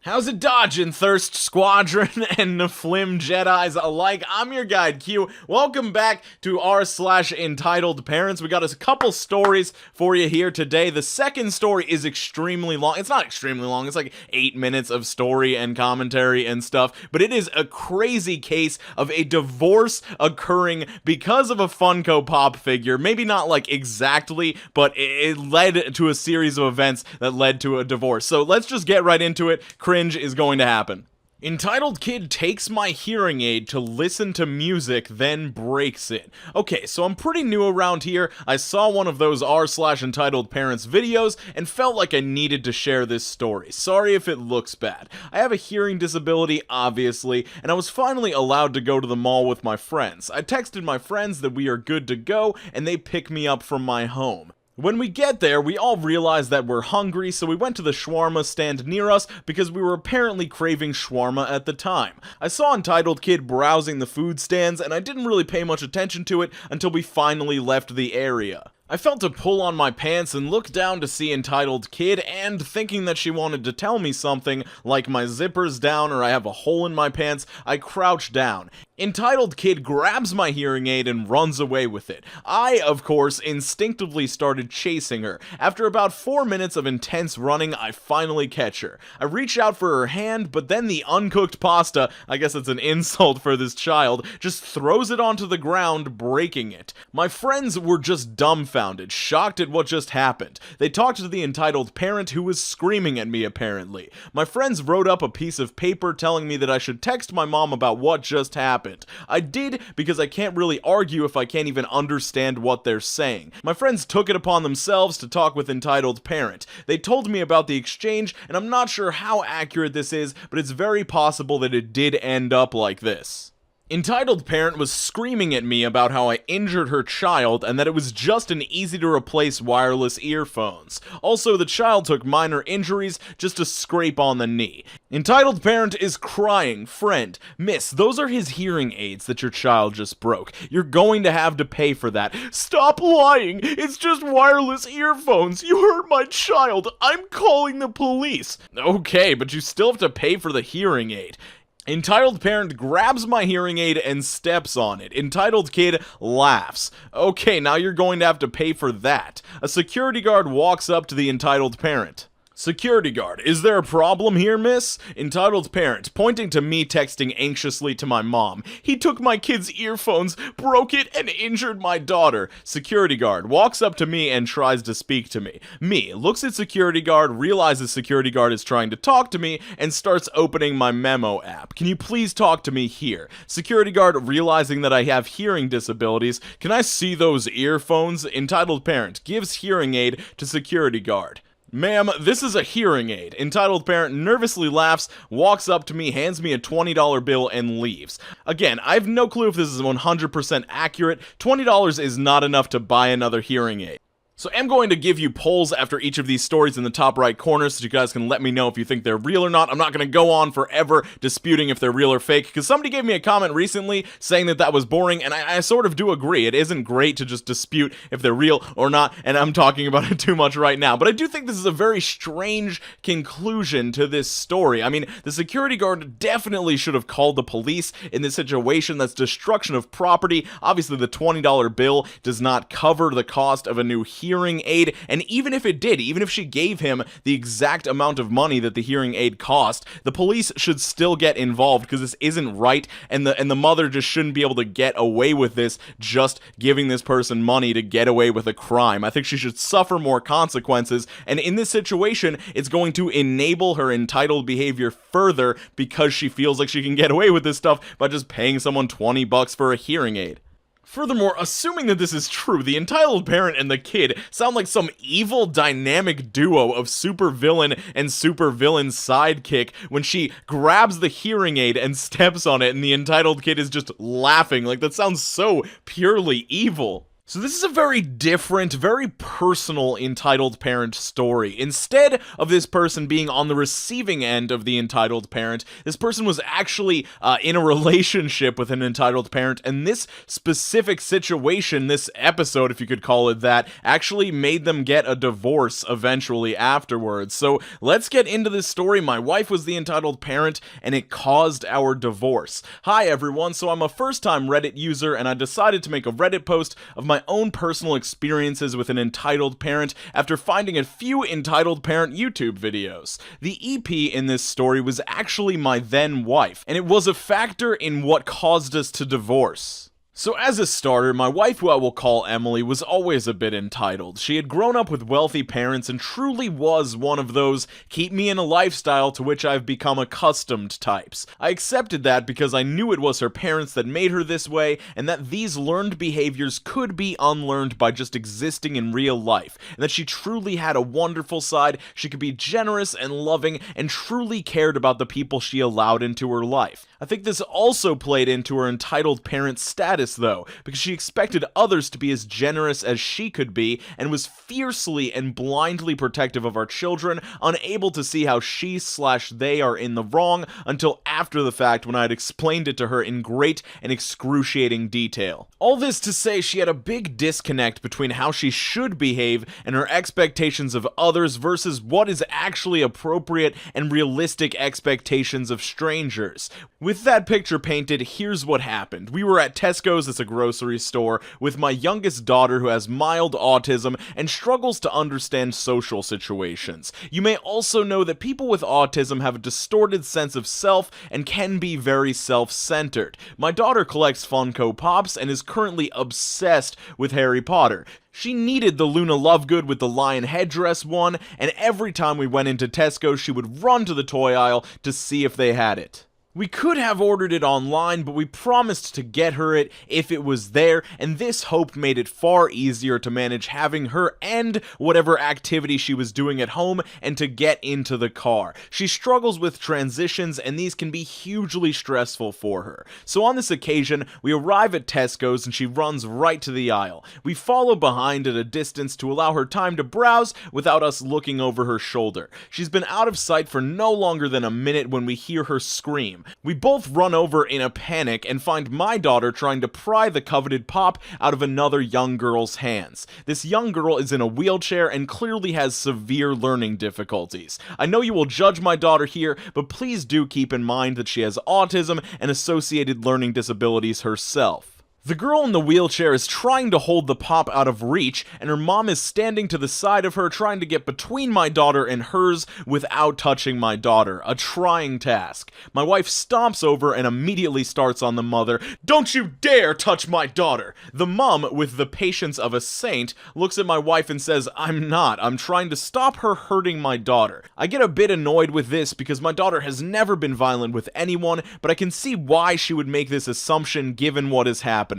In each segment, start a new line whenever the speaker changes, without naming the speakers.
How's it dodging, Thirst Squadron and Neflim Jedis alike? I'm your guide, Q. Welcome back to r/entitled parents. We got a couple stories for you here today. The second story is extremely long. It's not extremely long. It's like 8 minutes of story and commentary and stuff. But it is a crazy case of a divorce occurring because of a Funko Pop figure. Maybe not like exactly, but it led to a series of events that led to a divorce. So let's just get right into it. Cringe is going to happen. Entitled kid takes my hearing aid to listen to music, then breaks it. Okay, so I'm pretty new around here. I saw one of those r/entitled parents videos and felt like I needed to share this story. Sorry if it looks bad. I have a hearing disability, obviously, and I was finally allowed to go to the mall with my friends. I texted my friends that we are good to go, and they pick me up from my home. When we get there, we all realize that we're hungry, so we went to the shawarma stand near us because we were apparently craving shawarma at the time. I saw Entitled Kid browsing the food stands, and I didn't really pay much attention to it until we finally left the area. I felt a pull on my pants and looked down to see Entitled Kid, and thinking that she wanted to tell me something, like my zipper's down or I have a hole in my pants, I crouched down. Entitled Kid grabs my hearing aid and runs away with it. I, of course, instinctively started chasing her. After about 4 minutes of intense running, I finally catch her. I reach out for her hand, but then the uncooked pasta, I guess it's an insult for this child, just throws it onto the ground, breaking it. My friends were just dumbfounded, shocked at what just happened. They talked to the entitled parent who was screaming at me, apparently. My friends wrote up a piece of paper telling me that I should text my mom about what just happened. I did because I can't really argue if I can't even understand what they're saying. My friends took it upon themselves to talk with entitled parent. They told me about the exchange, and I'm not sure how accurate this is, but it's very possible that it did end up like this. Entitled parent was screaming at me about how I injured her child and that it was just an easy-to-replace wireless earphones. Also, the child took minor injuries, just a scrape on the knee. Entitled parent is crying, friend, miss, those are his hearing aids that your child just broke. You're going to have to pay for that. Stop lying! It's just wireless earphones! You hurt my child! I'm calling the police! Okay, but you still have to pay for the hearing aid. Entitled parent grabs my hearing aid and steps on it. Entitled kid laughs. Okay, now you're going to have to pay for that. A security guard walks up to the entitled parent. Security guard, is there a problem here, miss? Entitled parent, pointing to me texting anxiously to my mom. He took my kid's earphones, broke it, and injured my daughter. Security guard walks up to me and tries to speak to me. Me looks at security guard, realizes security guard is trying to talk to me, and starts opening my memo app. Can you please talk to me here? Security guard, realizing that I have hearing disabilities, can I see those earphones? Entitled parent gives hearing aid to security guard. Ma'am, this is a hearing aid. Entitled parent nervously laughs, walks up to me, hands me a $20 bill, and leaves. Again, I have no clue if this is 100% accurate. $20 is not enough to buy another hearing aid. So I'm going to give you polls after each of these stories in the top right corner so you guys can let me know if you think they're real or not. I'm not going to go on forever disputing if they're real or fake, because somebody gave me a comment recently saying that that was boring, and I sort of do agree. It isn't great to just dispute if they're real or not, and I'm talking about it too much right now. But I do think this is a very strange conclusion to this story. I mean, the security guard definitely should have called the police in this situation. That's destruction of property. Obviously, the $20 bill does not cover the cost of a new hearing aid, and even if it did, even if she gave him the exact amount of money that the hearing aid cost, the police should still get involved because this isn't right, and the mother just shouldn't be able to get away with this, just giving this person money to get away with a crime. I think she should suffer more consequences, and in this situation, it's going to enable her entitled behavior further because she feels like she can get away with this stuff by just paying someone $20 for a hearing aid. Furthermore, assuming that this is true, the entitled parent and the kid sound like some evil dynamic duo of supervillain and supervillain sidekick when she grabs the hearing aid and steps on it and the entitled kid is just laughing. Like, that sounds so purely evil. So this is a very different, very personal entitled parent story. Instead of this person being on the receiving end of the entitled parent, this person was actually in a relationship with an entitled parent, and this specific situation, this episode, if you could call it that, actually made them get a divorce eventually afterwards. So let's get into this story. My wife was the entitled parent, and it caused our divorce. Hi everyone, so I'm a first-time Reddit user, and I decided to make a Reddit post of my own personal experiences with an entitled parent after finding a few entitled parent YouTube videos. The EP in this story was actually my then wife, and it was a factor in what caused us to divorce. So as a starter, my wife, who I will call Emily, was always a bit entitled. She had grown up with wealthy parents and truly was one of those keep me in a lifestyle to which I've become accustomed types. I accepted that because I knew it was her parents that made her this way, and that these learned behaviors could be unlearned by just existing in real life, and that she truly had a wonderful side. She could be generous and loving and truly cared about the people she allowed into her life. I think this also played into her entitled parent status though, because she expected others to be as generous as she could be, and was fiercely and blindly protective of our children, unable to see how she/they are in the wrong until after the fact when I had explained it to her in great and excruciating detail. All this to say, she had a big disconnect between how she should behave and her expectations of others versus what is actually appropriate and realistic expectations of strangers. With that picture painted, here's what happened. We were at Tesco's, it's a grocery store, with my youngest daughter who has mild autism and struggles to understand social situations. You may also know that people with autism have a distorted sense of self and can be very self-centered. My daughter collects Funko Pops and is currently obsessed with Harry Potter. She needed the Luna Lovegood with the lion headdress one, and every time we went into Tesco, she would run to the toy aisle to see if they had it. We could have ordered it online, but we promised to get her it if it was there, and this hope made it far easier to manage having her end whatever activity she was doing at home and to get into the car. She struggles with transitions, and these can be hugely stressful for her. So on this occasion, we arrive at Tesco's and she runs right to the aisle. We follow behind at a distance to allow her time to browse without us looking over her shoulder. She's been out of sight for no longer than a minute when we hear her scream. We both run over in a panic and find my daughter trying to pry the coveted pop out of another young girl's hands. This young girl is in a wheelchair and clearly has severe learning difficulties. I know you will judge my daughter here, but please do keep in mind that she has autism and associated learning disabilities herself. The girl in the wheelchair is trying to hold the pop out of reach, and her mom is standing to the side of her trying to get between my daughter and hers without touching my daughter, a trying task. My wife stomps over and immediately starts on the mother. "Don't you dare touch my daughter!" The mom, with the patience of a saint, looks at my wife and says, "I'm not. I'm trying to stop her hurting my daughter." I get a bit annoyed with this because my daughter has never been violent with anyone, but I can see why she would make this assumption given what is happening.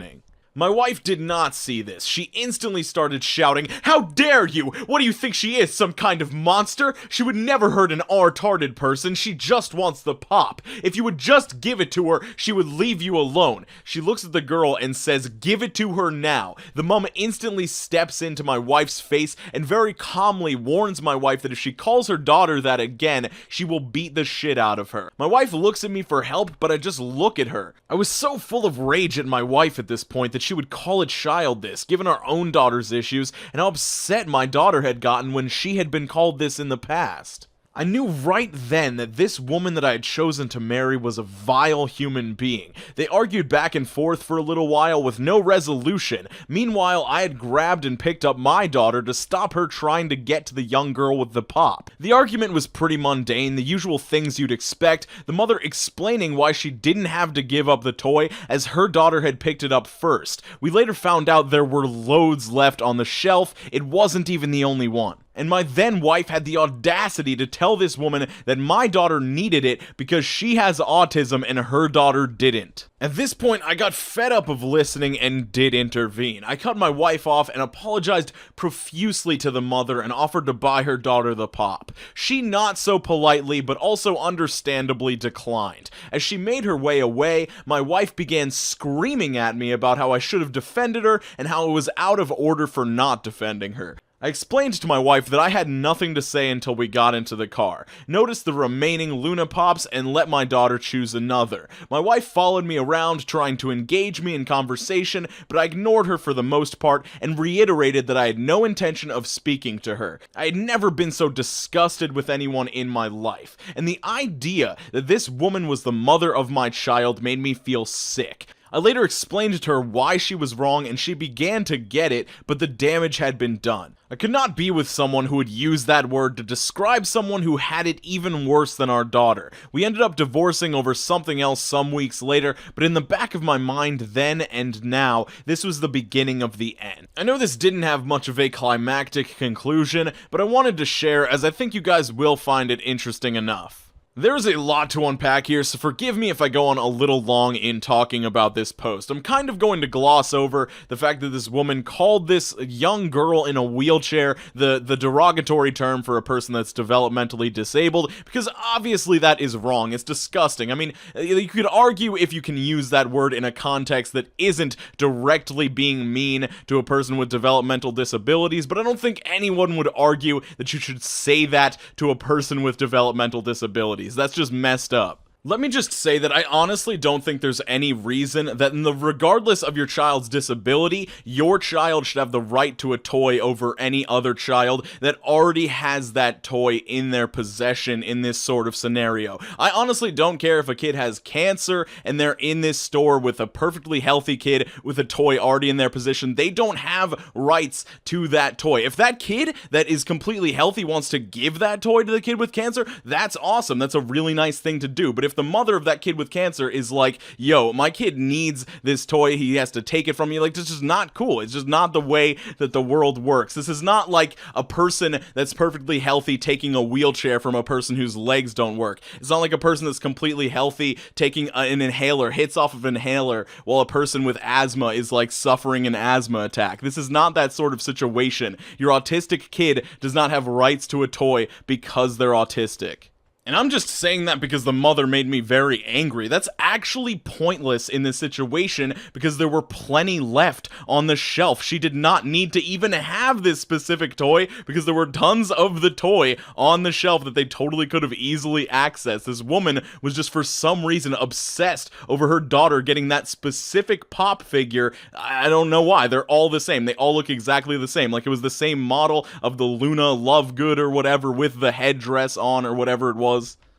My wife did not see this. She instantly started shouting, "How dare you! What do you think she is, some kind of monster? She would never hurt an retarded person. She just wants the pop. If you would just give it to her, she would leave you alone." She looks at the girl and says, "Give it to her now." The mom instantly steps into my wife's face and very calmly warns my wife that if she calls her daughter that again, she will beat the shit out of her. My wife looks at me for help, but I just look at her. I was so full of rage at my wife at this point that she would call a child this, given our own daughter's issues, and how upset my daughter had gotten when she had been called this in the past. I knew right then that this woman that I had chosen to marry was a vile human being. They argued back and forth for a little while with no resolution. Meanwhile, I had grabbed and picked up my daughter to stop her trying to get to the young girl with the pop. The argument was pretty mundane, the usual things you'd expect, the mother explaining why she didn't have to give up the toy as her daughter had picked it up first. We later found out there were loads left on the shelf. It wasn't even the only one. And my then wife had the audacity to tell this woman that my daughter needed it because she has autism and her daughter didn't. At this point, I got fed up of listening and did intervene. I cut my wife off and apologized profusely to the mother and offered to buy her daughter the pop. She not so politely, but also understandably declined. As she made her way away, my wife began screaming at me about how I should have defended her and how it was out of order for not defending her. I explained to my wife that I had nothing to say until we got into the car, noticed the remaining Luna Pops, and let my daughter choose another. My wife followed me around trying to engage me in conversation, but I ignored her for the most part and reiterated that I had no intention of speaking to her. I had never been so disgusted with anyone in my life, and the idea that this woman was the mother of my child made me feel sick. I later explained to her why she was wrong and she began to get it, but the damage had been done. I could not be with someone who would use that word to describe someone who had it even worse than our daughter. We ended up divorcing over something else some weeks later, but in the back of my mind then and now, this was the beginning of the end. I know this didn't have much of a climactic conclusion, but I wanted to share as I think you guys will find it interesting enough. There's a lot to unpack here, so forgive me if I go on a little long in talking about this post. I'm kind of going to gloss over the fact that this woman called this young girl in a wheelchair the derogatory term for a person that's developmentally disabled, because obviously that is wrong. It's disgusting. I mean, you could argue if you can use that word in a context that isn't directly being mean to a person with developmental disabilities, but I don't think anyone would argue that you should say that to a person with developmental disabilities. That's just messed up. Let me just say that I honestly don't think there's any reason that regardless of your child's disability, your child should have the right to a toy over any other child that already has that toy in their possession in this sort of scenario. I honestly don't care if a kid has cancer and they're in this store with a perfectly healthy kid with a toy already in their possession. They don't have rights to that toy. If that kid that is completely healthy wants to give that toy to the kid with cancer, that's awesome. That's a really nice thing to do. But if the mother of that kid with cancer is like, yo, my kid needs this toy, he has to take it from you, like, this is not cool. It's just not the way that the world works. This is not like a person that's perfectly healthy taking a wheelchair from a person whose legs don't work. It's not like a person that's completely healthy taking an inhaler, hits off of an inhaler, while a person with asthma is like suffering an asthma attack. This is not that sort of situation. Your autistic kid does not have rights to a toy because they're autistic. And I'm just saying that because the mother made me very angry. That's actually pointless in this situation because there were plenty left on the shelf. She did not need to even have this specific toy because there were tons of the toy on the shelf that they totally could have easily accessed. This woman was just for some reason obsessed over her daughter getting that specific pop figure. I don't know why. They're all the same. They all look exactly the same. Like it was the same model of the Luna Lovegood or whatever with the headdress on or whatever it was.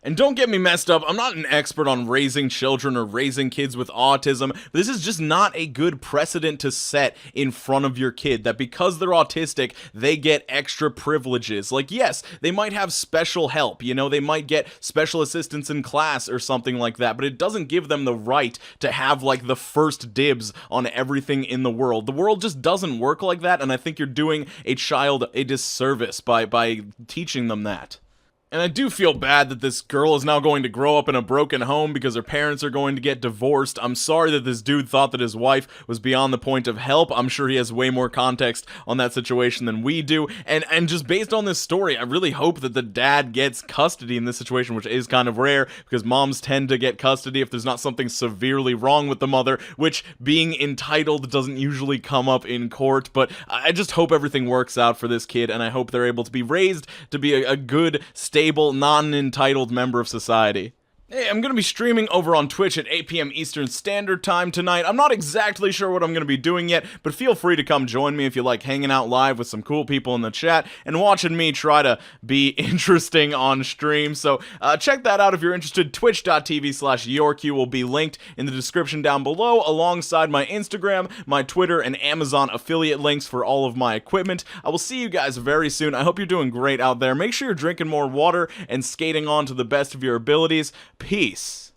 And don't get me messed up, I'm not an expert on raising children or raising kids with autism, but this is just not a good precedent to set in front of your kid, that because they're autistic, they get extra privileges. Like, yes, they might have special help, you know, they might get special assistance in class or something like that, but it doesn't give them the right to have, like, the first dibs on everything in the world. The world just doesn't work like that, and I think you're doing a child a disservice by teaching them that. And I do feel bad that this girl is now going to grow up in a broken home because her parents are going to get divorced. I'm sorry that this dude thought that his wife was beyond the point of help. I'm sure he has way more context on that situation than we do. And just based on this story, I really hope that the dad gets custody in this situation, which is kind of rare because moms tend to get custody if there's not something severely wrong with the mother, which being entitled doesn't usually come up in court. But I just hope everything works out for this kid, and I hope they're able to be raised to be a good, stable, non-entitled member of society. Hey, I'm going to be streaming over on Twitch at 8 p.m. Eastern Standard Time tonight. I'm not exactly sure what I'm going to be doing yet, but feel free to come join me if you like hanging out live with some cool people in the chat and watching me try to be interesting on stream. So check that out if you're interested. Twitch.tv/Yorku will be linked in the description down below, alongside my Instagram, my Twitter, and Amazon affiliate links for all of my equipment. I will see you guys very soon. I hope you're doing great out there. Make sure you're drinking more water and skating on to the best of your abilities. Peace.